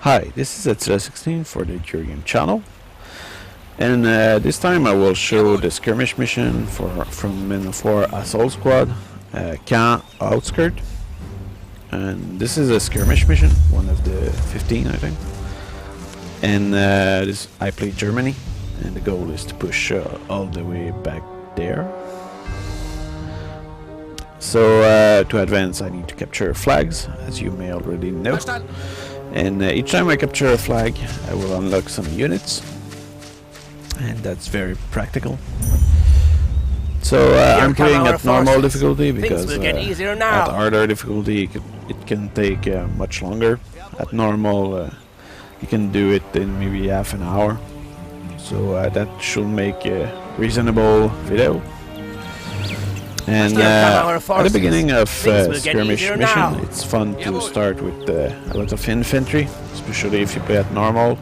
Hi, this is Etsura16 for the Game channel, and this time I will show the skirmish mission from Men of War Assault Squad, Caen Outskirts, and this is a skirmish mission, one of the 15 I think, and I play Germany, and the goal is to push all the way back there. So to advance I need to capture flags, as you may already know. And each time I capture a flag, I will unlock some units, and that's very practical. So I'm playing at normal difficulty because at harder difficulty it can take much longer. At normal you can do it in maybe half an hour, so that should make a reasonable video. And at the beginning of skirmish mission, it's fun to start with a lot of infantry, especially if you play at normal.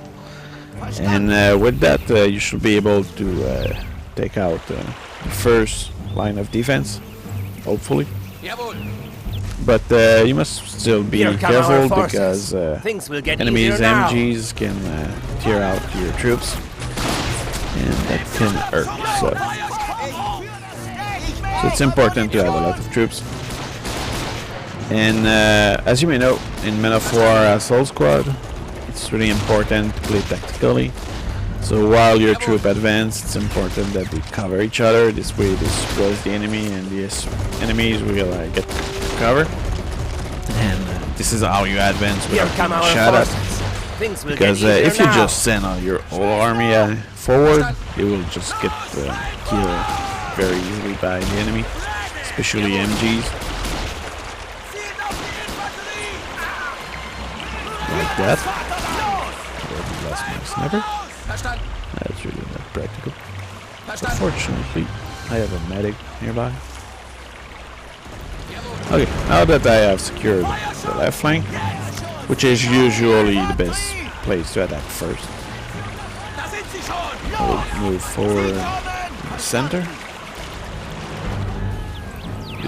And with that, you should be able to take out the first line of defense, hopefully. But you must still be careful because enemies' MGs can tear out your troops, and that can hurt. So it's important to have a lot of troops. And as you may know, in Men of War Assault Squad, it's really important to play tactically. So while your troop advance, it's important that they cover each other. This way they suppress the enemy, and the enemies will get cover. And this is how you advance without being shot at. Because if you just send your whole army forward, you will just get killed very easily by the enemy, especially MGs. Like that. Already lost my sniper. That's really not practical. Unfortunately, I have a medic nearby. Okay, now that I have secured the left flank, which is usually the best place to attack first, I'll move forward in the center.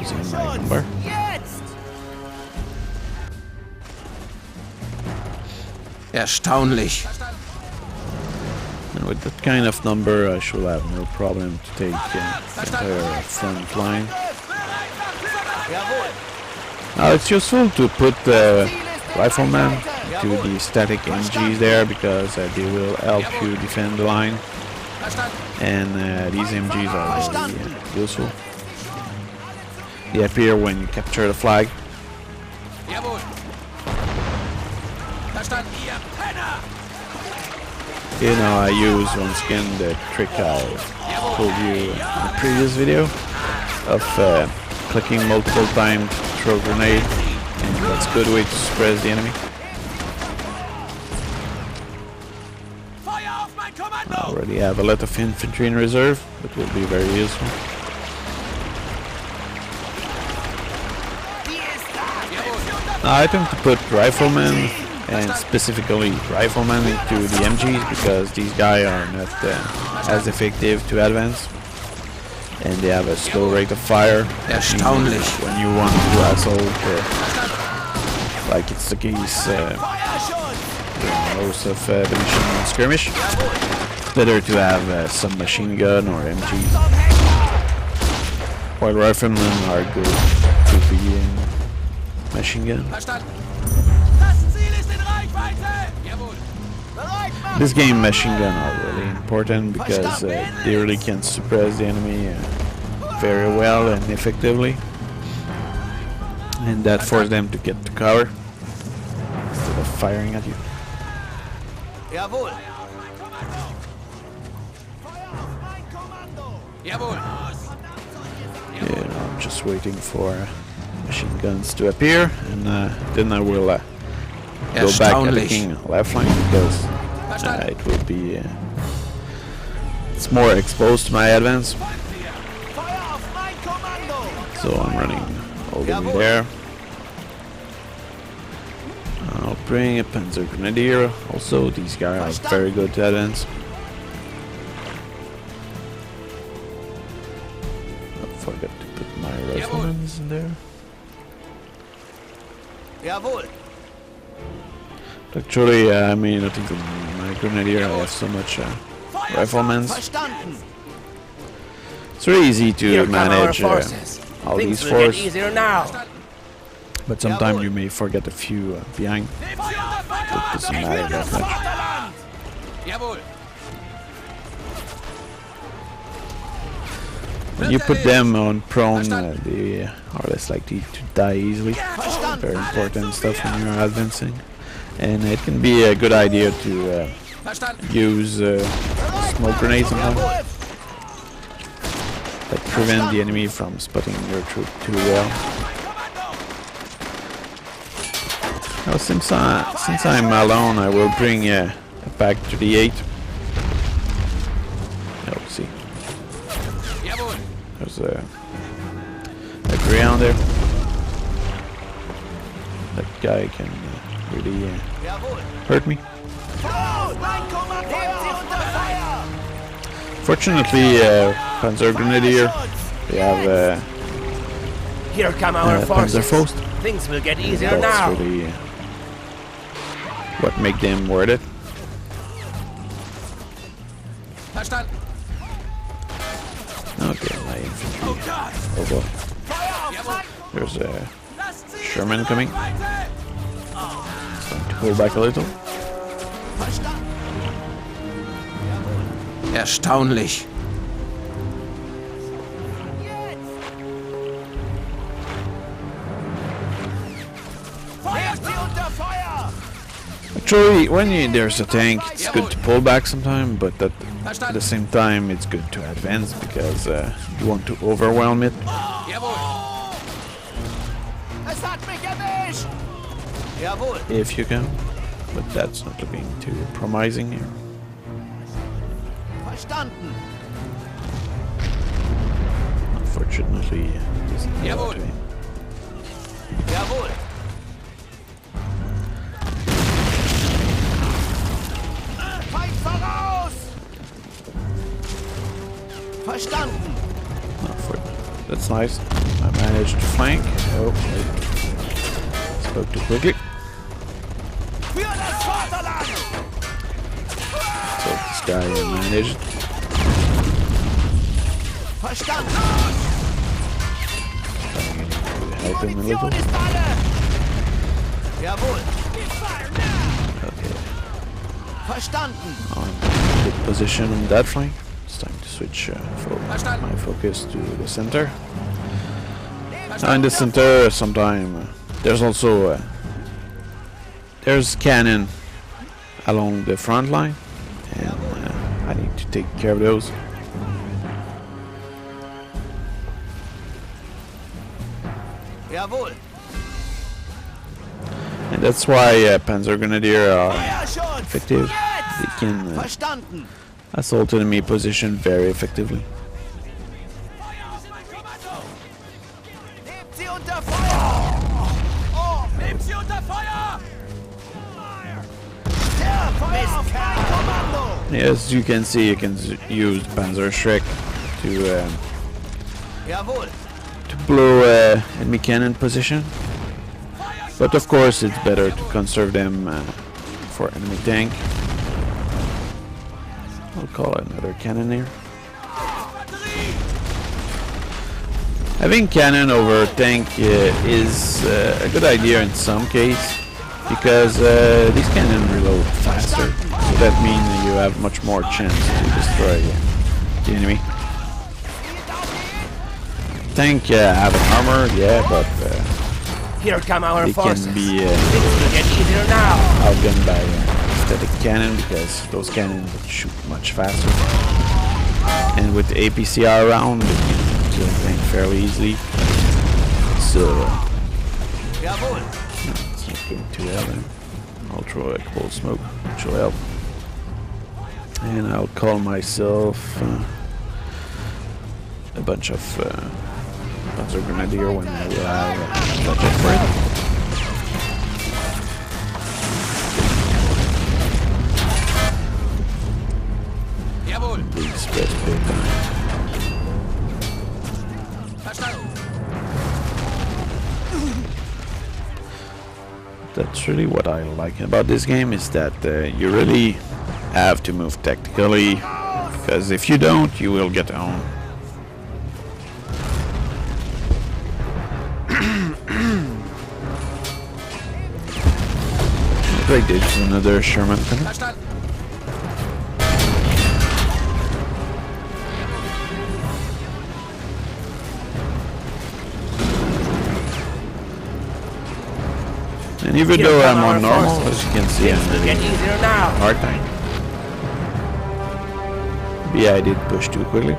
Using my number. Erstaunlich. And with that kind of number, I should have no problem to take the entire front line. Now it's useful to put the riflemen to the static MGs there because they will help you defend the line. And these MGs are really useful. They appear when you capture the flag. You know, I use once again the trick I told you in the previous video of clicking multiple times to throw a grenade, and that's a good way to suppress the enemy. I already have a lot of infantry in reserve, that will be very useful. I tend to put riflemen, and specifically riflemen, into the MGs because these guys are not as effective to advance, and they have a slow rate of fire. Erstaunlich. When you want to assault, like it's the case most of the mission on skirmish, it's better to have some machine gun or MGs, while riflemen are good to be in machine gun. This game machine gun are really important because they really can suppress the enemy very well and effectively, and that forces them to get to cover instead of firing at you. Yeah, I'm just waiting for machine guns to appear, and then I will go back attacking left flank because it will be it's more exposed to my advance. So I'm running all the way there. I'll bring a Panzer Grenadier. Also, these guys are very good to advance. I forgot to put my riflemen in there. Actually, I mean, I think my grenadier I have so much riflemen. It's really easy to manage all these forces, but sometimes you may forget a few behind. It doesn't matter that much. When you put them on prone, they are less likely to die easily. Very important stuff when you're advancing. And it can be a good idea to use smoke grenades sometimes. That prevent the enemy from spotting your troop too well. Now, since I'm alone, I will bring a pack 38. Oh, see. There's a ground there. That guy can really hurt me. Fortunately, Panzer Grenadier, they have here come our Panzer forces. Faust. Things will get easier That's now. really what make them worth it. Okay, my infantry. Oh boy. There's a Sherman coming. It's time to pull back a little. Erstaunlich. Actually, when there's a tank, it's good to pull back sometime, but at the same time, it's good to advance because you want to overwhelm it. If you can, but that's not looking too promising here. Unfortunately, it doesn't go to him. That's nice. I managed to flank. Oh, wait. Spoke too quickly. So this guy managed. Help him a little. Okay. On good position on that flank. It's time to switch my focus to the center. Now in the center, sometime there's also there's cannon along the front line, and I need to take care of those. And that's why Panzer Grenadier are effective. They can assault enemy position very effectively. As you can see, you can use Panzer Shrek to blow enemy cannon position. But of course, it's better to conserve them for enemy tank. I'll call another cannon here. Having cannon over tank is a good idea in some case, because these cannon reload faster, so that means you have much more chance to destroy the enemy. Tank have an armor, yeah, but here come our they forces. can be Things will get easier now. outgunned by static cannon, because those cannons shoot much faster. And with the APCR around, they can kill the tank fairly easily. So no, it's not going too well then. I'll throw a cold smoke, which will help. And I'll call myself a bunch of Panzer Grenadier when I will have budget for it. Big spread big time. That's really what I like about this game, is that you really have to move tactically, because if you don't, you will get owned. Great, there's another Sherman coming. And even though I'm on normal, as you can see, I'm having a hard time. Yeah, I did push too quickly.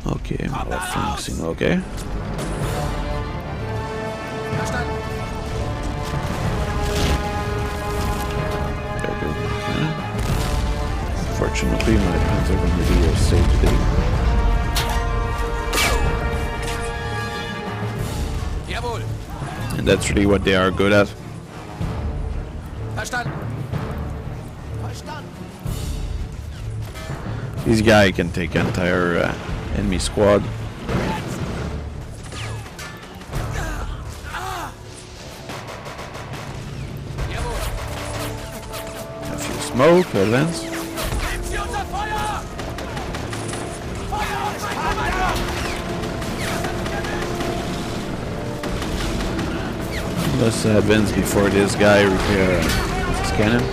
Okay, more flanking, okay. Fortunately, my Panzer Grenadier are safe today. And that's really what they are good at. This guy can take an entire enemy squad. A few smoke, advance. Let's advance before this guy repair his cannon.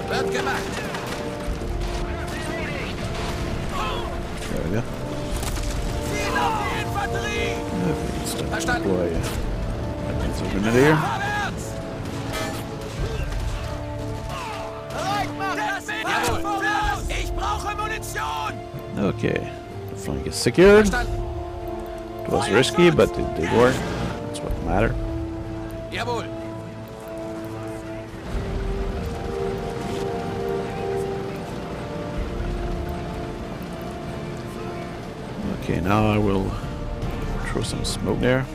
There we go. Okay, start to deploy advance grenadier. Okay, the flank is secured. It was risky, but it did work. That's what matters. Jawohl. Okay, now I will throw some smoke there.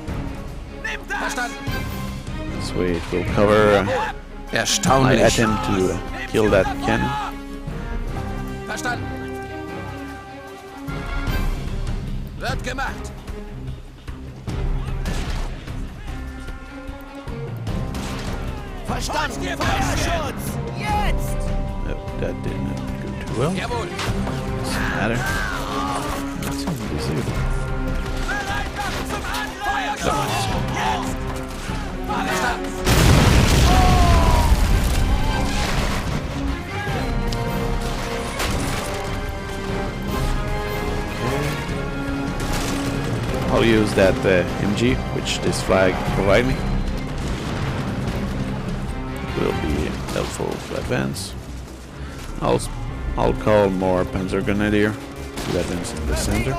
This way it will cover my attempt to kill that cannon. Wird gemacht. Verstanden. Feuerschutz. Jetzt. No, that didn't go too well. Jawohl. Doesn't matter. That's something disabled. Feuerschutz. Jetzt. Verstanden. I'll use that MG, which this flag provides me. Will be helpful to advance. I'll call more Panzer Grenadier to advance in the center.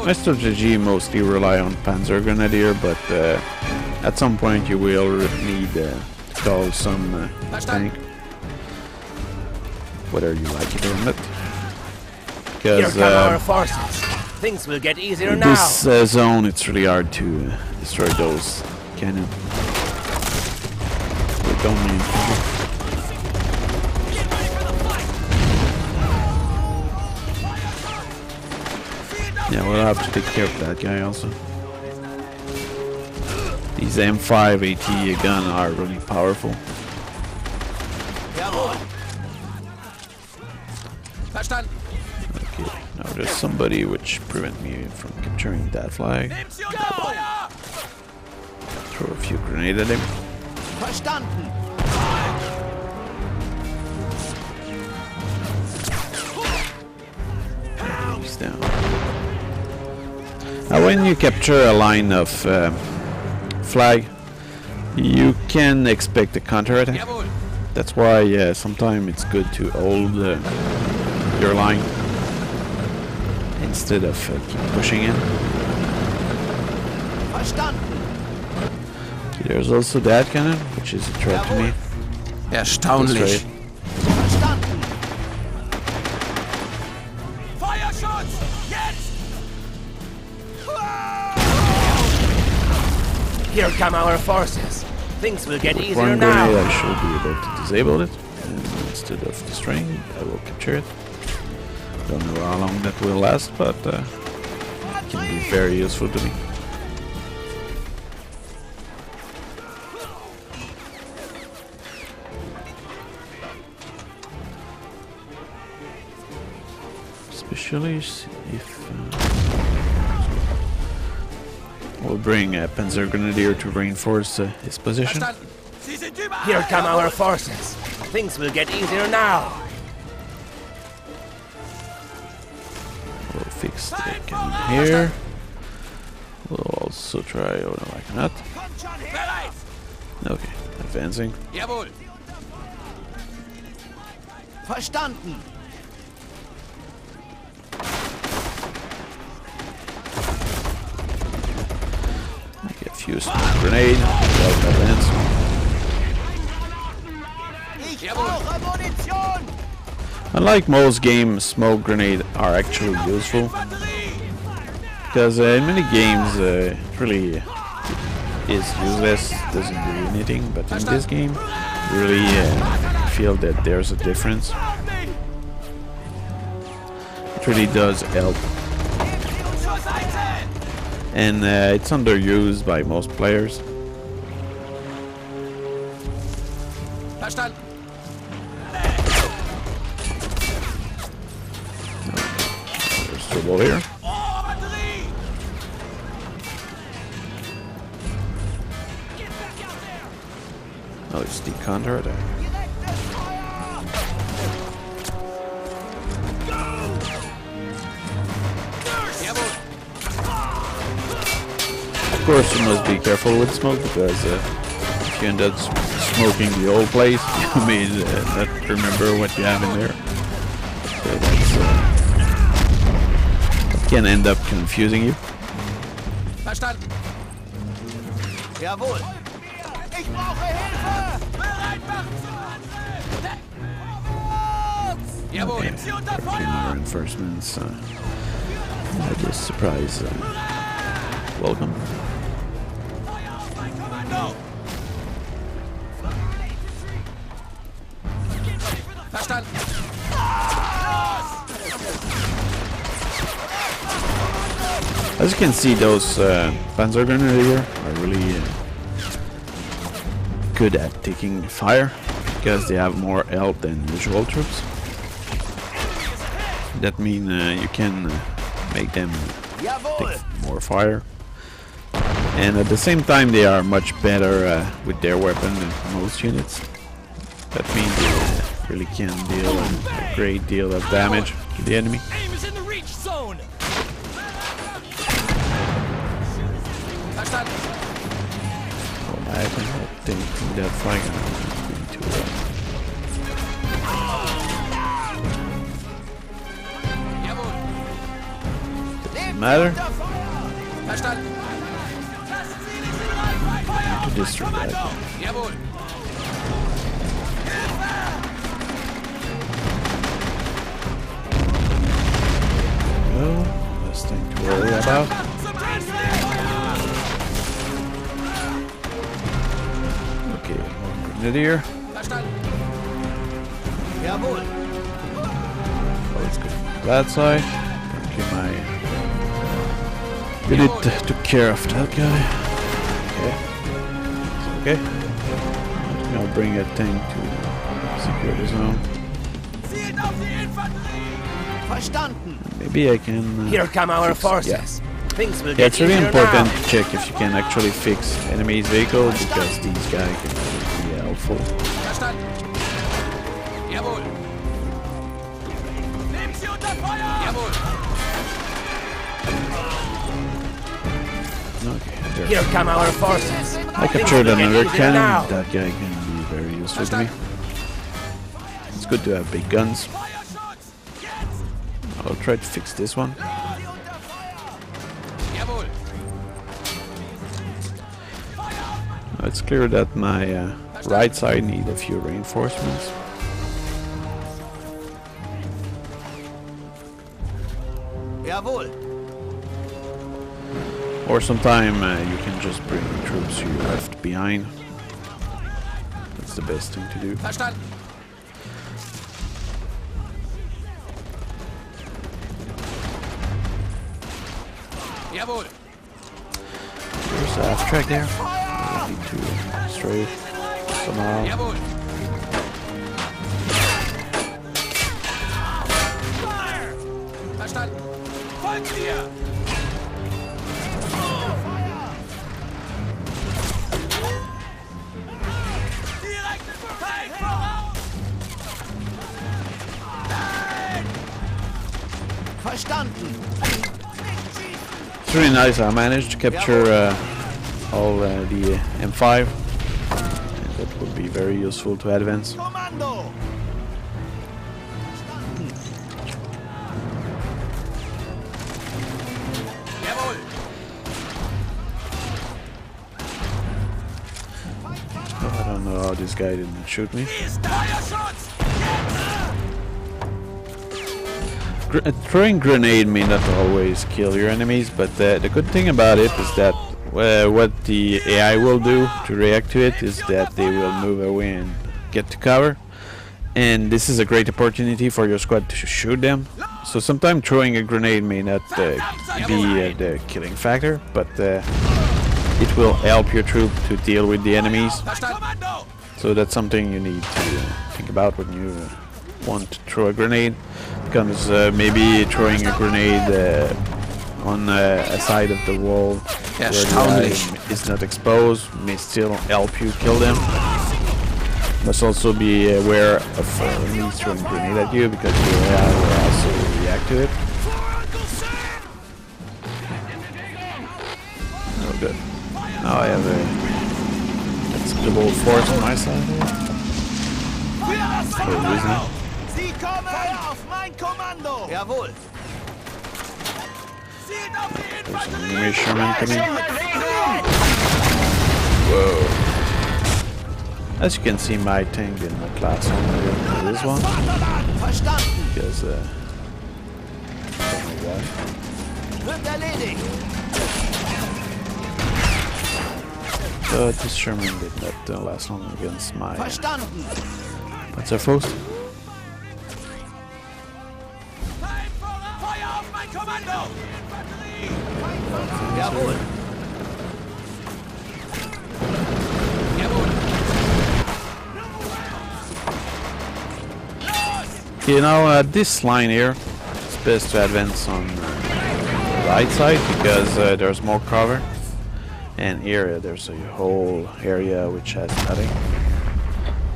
My strategy mostly rely on Panzer Grenadier, but at some point you will need to call some tank, whether you like it or not. Because Here come our forces. Things will get easier in now. this zone, it's really hard to destroy those cannons. With only infantry. Yeah, we'll have to take care of that guy also. These M5 AT gun are really powerful. Verstanden. Okay, now there's somebody which prevent me from capturing that flag. Throw a few grenades at him. Verstanden. He's down. Now when you capture a line of flag, you can expect a counterattack. That's why sometimes it's good to hold your line instead of keep pushing in. Okay, there's also that cannon, which is a threat to me. Erstaunlich. Here come our forces. Things will get With easier one now. grenade I should be able to disable it, and instead of destroying, I will capture it. Don't know how long that will last, but it can be very useful to me. Especially if we'll bring a Panzer Grenadier to reinforce his position. Here come our forces. Things will get easier now. We'll fix the cannon here. We'll also try. Oh no, I cannot. Okay, advancing. Jawohl. Verstanden. Get a few smoke grenade. Advance. Unlike most games, smoke grenade are actually useful because in many games it really is useless, doesn't do anything. But in this game, you really feel that there's a difference. It really does help, and it's underused by most players. Verstanden. There's trouble here. Oh, it's the counter attack. Of course, you must be careful with smoke because if you end up smoking the whole place, you may not remember what you have in there. So that's, that can end up confusing you. Verstanden. Jawohl. Ich brauche Hilfe. Bereit machen zur Angriff. Jawohl. Okay, more reinforcements. I just surprise. Welcome. Feuer auf mein Kommando. Verstanden. As you can see, those Panzer Grenadier are really good at taking fire because they have more health than usual troops. That means you can make them take more fire, and at the same time they are much better with their weapon than most units. That means they really can deal a great deal of damage to the enemy. Aim is in the reach zone. I cannot think that flag is too doesn't matter. To destroy that. Jawohl. No, less thing to worry about. Okay, one grenadier. Jawohl. Oh, it's good. That side. Okay, my unit took care of that guy. Okay. It's okay. I'll bring a tank to secure the zone. Zielt auf die Infanterie. Verstanden. Maybe I can. Here come our fix- forces. yeah. Things will Yeah, get it's really easier important now. to check if you can actually fix enemy's vehicle because these guys can be helpful. Verstanden. Jawohl. Nehmen Sie unter Feuer. Jawohl. Okay, there. Here come our forces. I captured another cannon. Now. That guy can be very useful to me. It's good to have big guns. Feuerschutz. Jetzt. I'll try to fix this one. Jawohl. It's clear that my right side need a few reinforcements. Jawohl. Or sometime you can just bring the troops you left behind. That's the best thing to do. Verstanden. Jawohl. There's a half track there. I need to destroy it somehow. Jawohl. Verstanden. Folgt mir. Verstanden. It's really nice. I managed to capture all the M5, and that would be very useful to advance. Kommando. Jawohl. I don't know how this guy didn't shoot me. Feuerschutz. Throwing grenade may not always kill your enemies, but the good thing about it is that what the AI will do to react to it is that they will move away and get to cover. And this is a great opportunity for your squad to shoot them. So sometimes throwing a grenade may not be the killing factor, but it will help your troop to deal with the enemies. Kommando. So that's something you need to think about when you want to throw a grenade, because maybe throwing a grenade on a side of the wall where the guy is not exposed may still help you kill them. Must also be aware of enemies throwing grenade at you, because the AI will also react to it. Oh good. Now I have a expendable force on my side here. For a reason. Sie kommen! Feuer auf mein Kommando! Jawohl! Zielt auf die There's an Infanterie. enemy Sherman coming. Whoa. As you can see, my tank in my class only with this one, Verstanden! because I don't know why. Wird erledigt! But this Sherman did not last long against my Verstanden! Panzerfaust. Feuer auf mein Kommando. Infanterie. Jawohl! Jawohl. You know, this line here, it's best to advance on the right side, because there's more cover. And here there's a whole area which has nothing.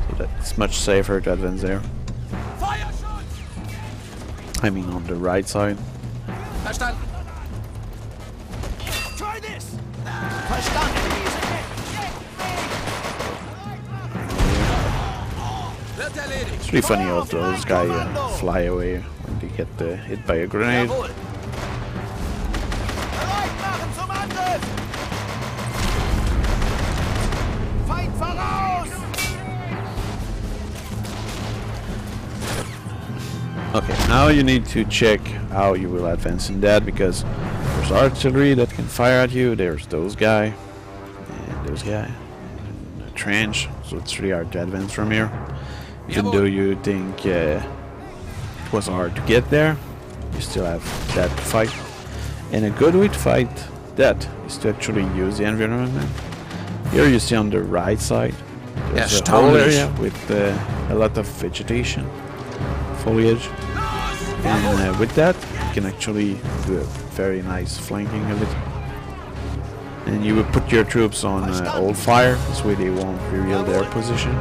So that's much safer to advance there. Feuerschutz. I mean on the right side. Verstanden. Try this! Verstanden! Wird erledigt. It's really funny how those guys fly away when they get hit by a grenade. Jawohl! Bereit machen zum Angriff! Feind voraus! Okay, now you need to check how you will advance in that, because there's artillery that can fire at you, there's those guy, and those guy, and a trench, so it's really hard to advance from here. Even though you think it was hard to get there, you still have that to fight. And a good way to fight that is to actually use the environment. Here you see on the right side, there's a whole area with a lot of vegetation, foliage. And with that, you can actually do a very nice flanking of it. And you would put your troops on old fire, this way they won't reveal their position.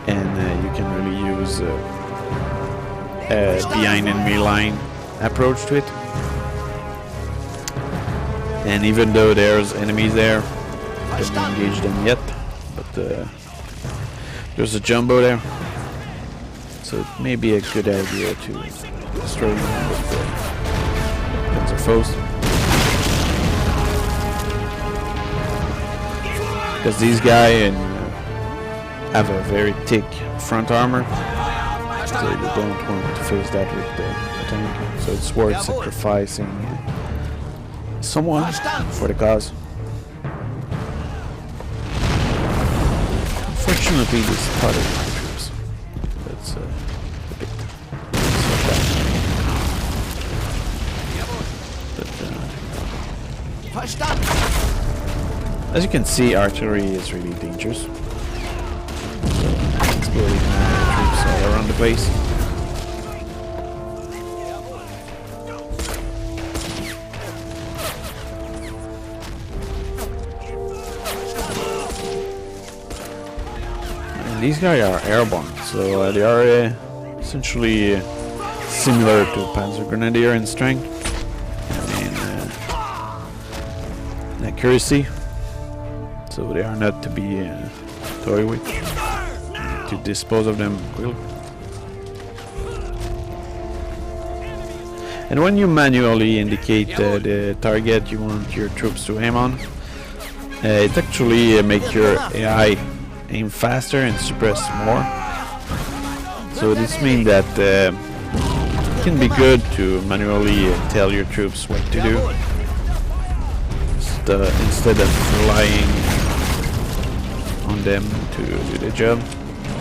And you can really use a behind enemy line approach to it. And even though there's enemies there, don't engage them yet, but there's a jumbo there. So it may be a good idea to destroy them with the Panzerfaust. Because these guys have a very thick front armor, so you don't want to face that with the tank. So it's worth sacrificing someone for the cause. Unfortunately, this spotted my troops. That's a bit Verstanden. as you can see, artillery is really dangerous. So, exploding troops all around the place. These guys are airborne, so they are essentially similar to Panzer Grenadier in strength and in accuracy. So they are not to be toyed with. To dispose of them quickly. And when you manually indicate the target you want your troops to aim on, it actually makes your AI aim faster and suppress more. So this means that it can be good to manually tell your troops what to do instead of relying on them to do the job.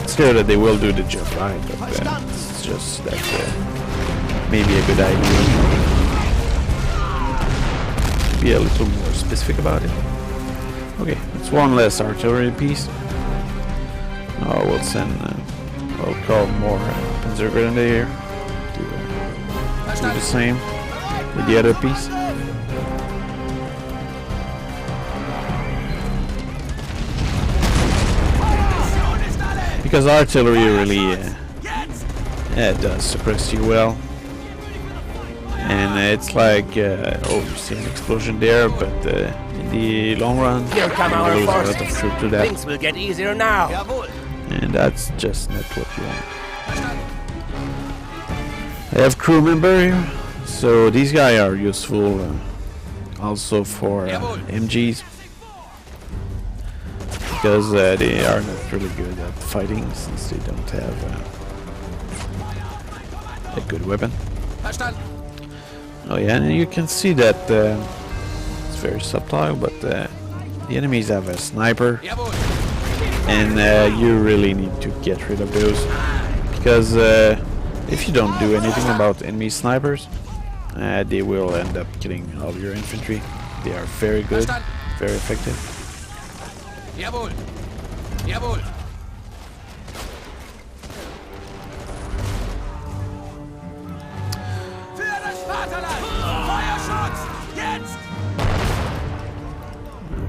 It's clear that they will do the job right, but it's just that maybe a good idea to be a little more specific about it. Okay, it's one less artillery piece. Now we'll send, we'll call more Panzer Grenadier to do the same with the other piece. Because artillery really does suppress you well. And it's like, oh, you see an explosion there, but in the long run, Here come you our lose a lot forces. of troops to that. Things will get easier now. Jawohl. And that's just not what you want. I have crew member here, so these guys are useful also for MGs. Because they are not really good at fighting since they don't have a good weapon. Oh yeah, and you can see that it's very subtle, but the enemies have a sniper, and you really need to get rid of those, because if you don't do anything about enemy snipers, they will end up killing all your infantry. They are very good, very effective. Jawohl. Jawohl. Für das Vaterland! Feuerschutz! Jetzt!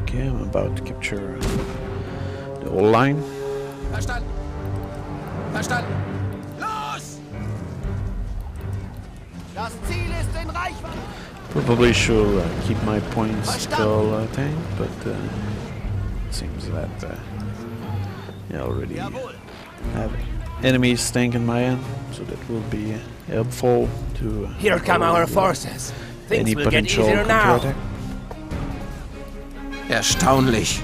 Okay, I'm about to capture the whole line. Verstanden. Verstanden. Los! Das Ziel ist in Reichweite. Probably should keep my points till tank, but it seems that I already have enemies tank in my end, so that will be helpful to Here come our forces. Things any will get potential easier now. counterattack. Erstaunlich.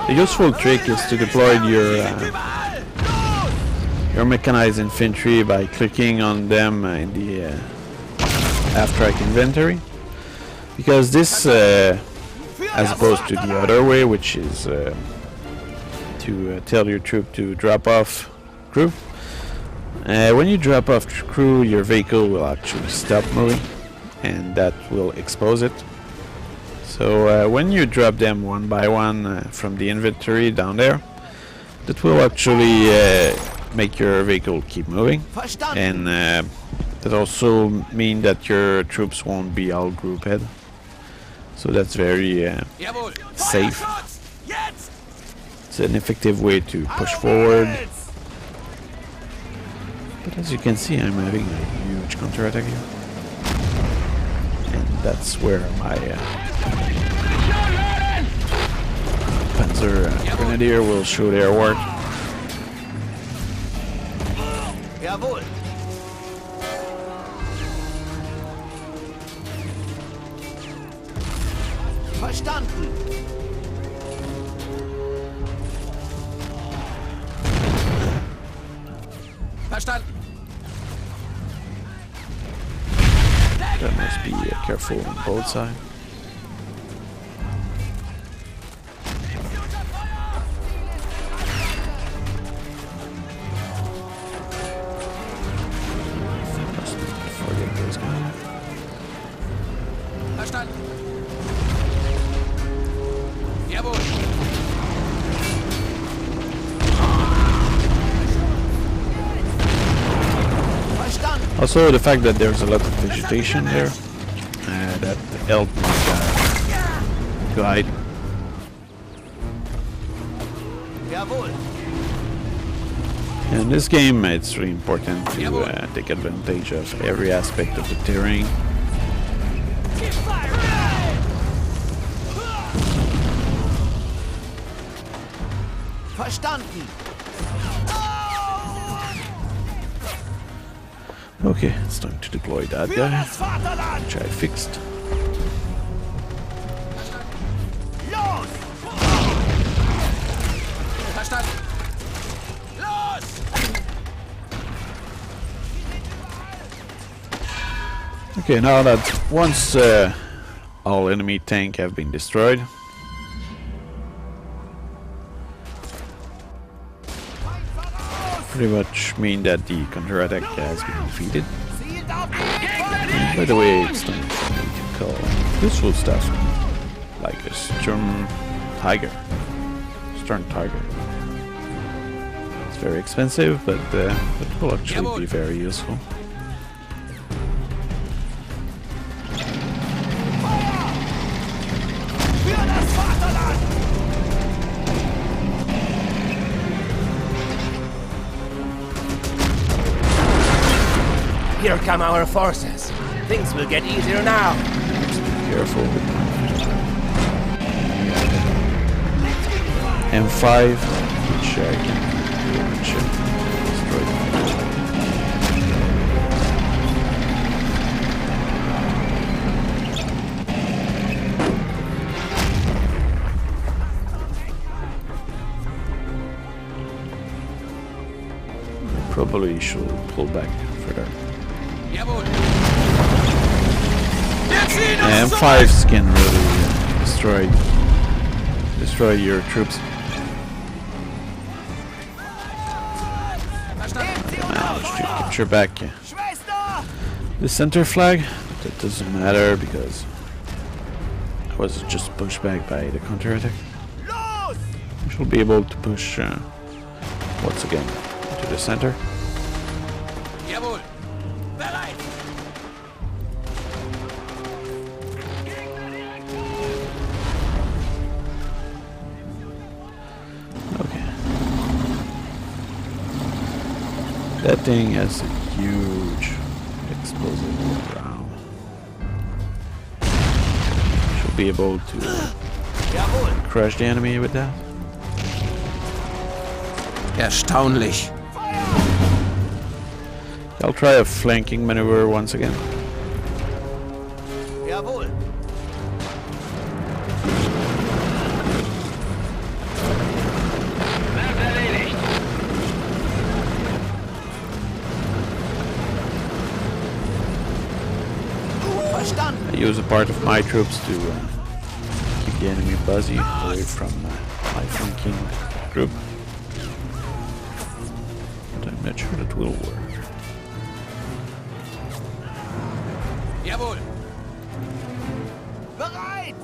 The useful trick is to deploy your mechanized infantry by clicking on them in the half-track inventory, because this, as opposed to the other way, which is to tell your troop to drop off crew, when you drop off crew, your vehicle will actually stop moving, and that will expose it. So when you drop them one by one from the inventory down there, that will actually make your vehicle keep moving, and that also mean that your troops won't be all group head. So that's very safe. It's an effective way to push forward. But as you can see, I'm having a huge counterattack here, and that's where my Panzer Grenadier will show their work. Verstanden. Verstanden. That must be careful on both sides. Must not forget those guys. Verstanden. Jawohl. Verstanden. Also, the fact that there's a lot of vegetation there, that helped me guide. Jawohl. In this game, it's really important to take advantage of every aspect of the terrain. Verstanden. Okay, it's time to deploy that Für guy, das Vaterland. which I fixed. Los! Verstanden. Los! Okay, now that once all enemy tank have been destroyed, pretty much mean that the counterattack has been defeated. Zielt auf die And by the way, it's time for me to call useful stuff like a Stern Tiger. It's very expensive, but it will actually be very useful. Für das Vaterland. Here come our forces. Things will get easier now. Careful with M5, which I can pretty much destroy. Probably should pull back further. Jawohl. M5s can really destroy your troops. Managed to capture back Schwester! the center flag. That doesn't matter because I was just pushed back by the counterattack. Los! We shall be able to push once again to the center. Jawohl. Bereit. Okay. That thing has a huge explosive round. Should be able to Jawohl. crush the enemy with that. Erstaunlich. I'll try a flanking maneuver once again. Jawohl. Verstanden. I use a part of my troops to keep the enemy busy away from my flanking group. But I'm not sure that will work. Jawohl. Bereit!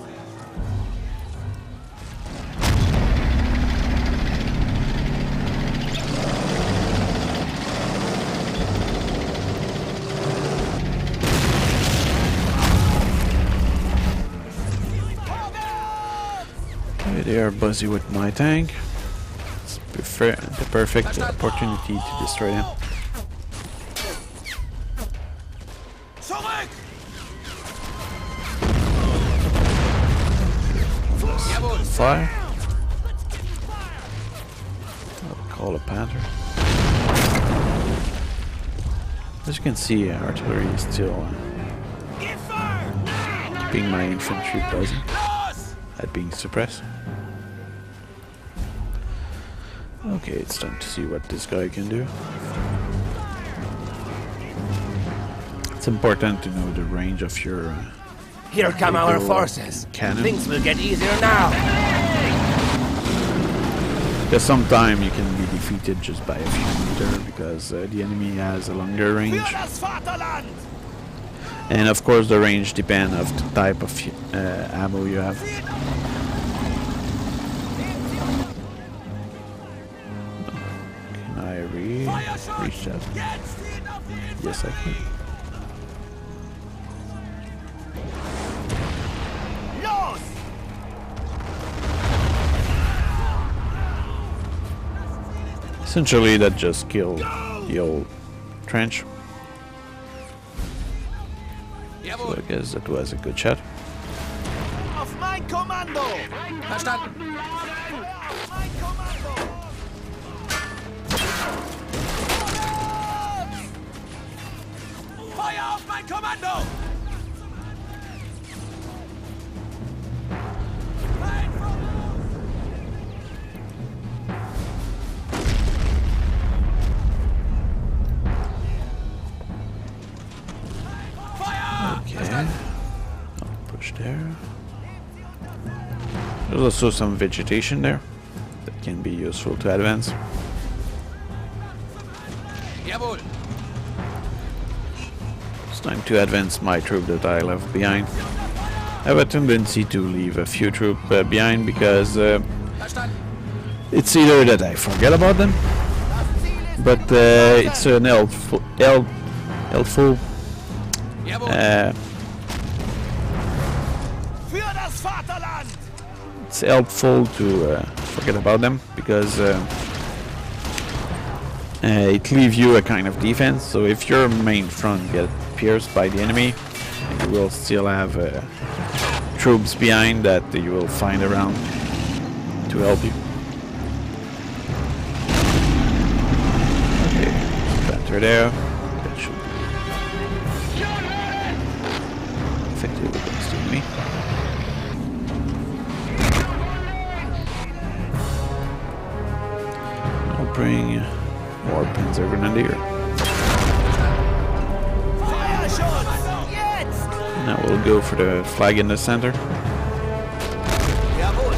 Okay, they are busy with my tank. It's the perfect opportunity to destroy them. Zurück. Jawohl. Fire. I'll call a Panther. As you can see, artillery is still keeping my infantry busy. Los. at being suppressed. Okay, it's time to see what this guy can do. It's important to know the range of your Here come our forces. cannon. Things will get easier now. Because sometimes you can be defeated just by a few meters because the enemy has a longer range. Für das Vaterland! And of course the range depends of the type of ammo you have. Can I reach that? Yes, I can. Los! Essentially that just killed the old trench. So I guess that was a good shot. Auf mein Kommando! Verstanden. Auf mein Kommando! Feuer auf mein Kommando! Okay. I'll push there. There's also some vegetation there that can be useful to advance. Jawohl. It's time to advance my troop that I left behind. I have a tendency to leave a few troops behind because Verstanden. it's either that I forget about them, but it's an helpful Jawohl. Für das Vaterland! it's helpful to forget about them because it leaves you a kind of defense. So if your main front gets pierced by the enemy, you will still have troops behind that you will find around to help you. Okay, planter there. That should be effective against the enemy. I'll bring more Panzer Grenadier. Feuerschutz! Jetzt! Now we'll go for the flag in the center. Jawohl!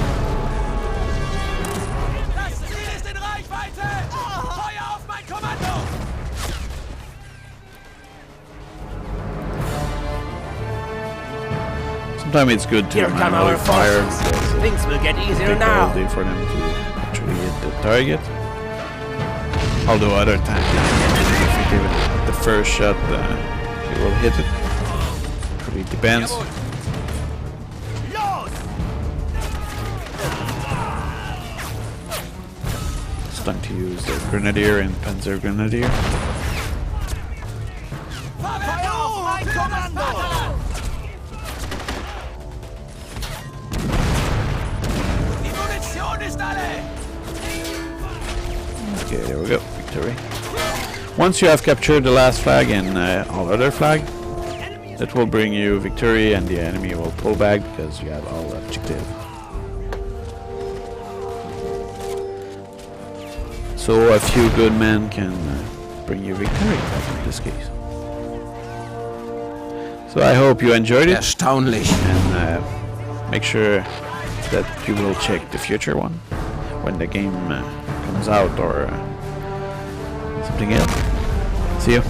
Das Ziel ist in Reichweite! Feuer auf mein Kommando! Sometimes it's good to Here come manually our fire forces. because Things will get it easier takes all now. day for them to actually hit the target. Although other times if you give it the first shot, it will hit it. Really depends. Jawohl. Los! It's time to use the Grenadier and Panzer Grenadier. Feuer auf mein Kommando! Die Munition ist alle! Okay, there we go. Victory. Once you have captured the last flag and all other flag, that will bring you victory and the enemy will pull back because you have all objective. So a few good men can bring you victory in this case. So I hope you enjoyed it Erstaunlich. and make sure that you will check the future one when the game comes out or something else. See you.